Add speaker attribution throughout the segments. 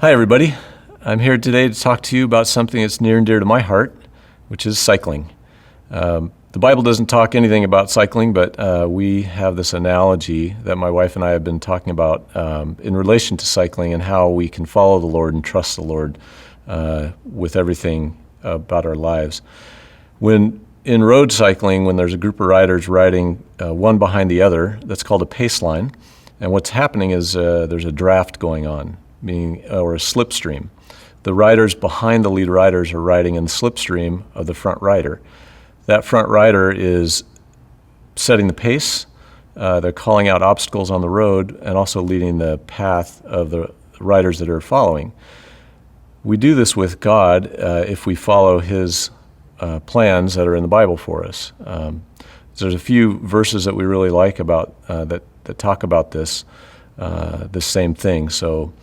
Speaker 1: Hi, everybody. I'm here today to talk to you about something that's near and dear to my heart, which is cycling. The Bible doesn't talk anything about cycling, but we have this analogy that my wife and I have been talking about in relation to cycling and how we can follow the Lord and trust the Lord with everything about our lives. In road cycling, when there's a group of riders riding one behind the other, that's called a pace line. And what's happening is there's a draft going on, or a slipstream. The riders behind the lead riders are riding in the slipstream of the front rider. That front rider is setting the pace. They're calling out obstacles on the road and also leading the path of the riders that are following. We do this with God if we follow His plans that are in the Bible for us. There's a few verses that we really like about that talk about this same thing. So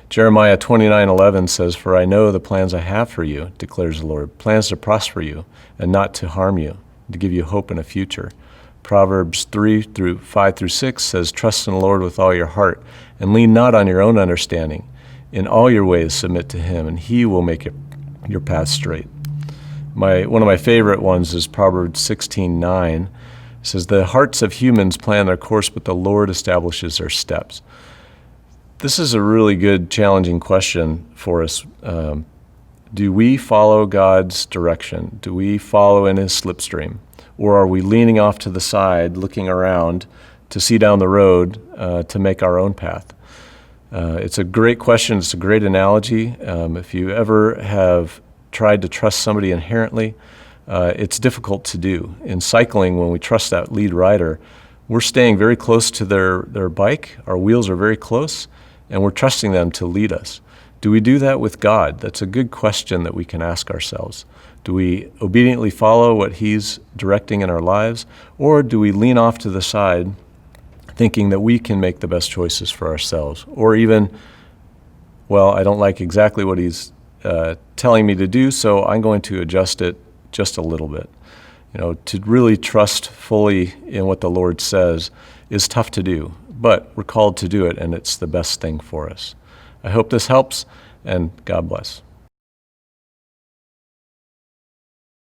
Speaker 1: Jeremiah 29:11 says, "For I know the plans I have for you, declares the Lord, plans to prosper you and not to harm you, to give you hope in a future." Proverbs 3:5-6 says, "Trust in the Lord with all your heart and lean not on your own understanding. In all your ways submit to Him, and He will make your path straight." One of my favorite ones is Proverbs 16:9. It says, "The hearts of humans plan their course, but the Lord establishes their steps." This is a really good, challenging question for us. Do we follow God's direction? Do we follow in His slipstream? Or are we leaning off to the side, looking around to see down the road to make our own path? It's a great question. It's a great analogy. If you ever have tried to trust somebody inherently, it's difficult to do. In cycling, when we trust that lead rider, we're staying very close to their bike. Our wheels are very close, and we're trusting them to lead us. Do we do that with God? That's a good question that we can ask ourselves. Do we obediently follow what He's directing in our lives, or do we lean off to the side thinking that we can make the best choices for ourselves? Or even, well, I don't like exactly what He's telling me to do, so I'm going to adjust it just a little bit. To really trust fully in what the Lord says is tough to do, but we're called to do it, and it's the best thing for us. I hope this helps, and God bless.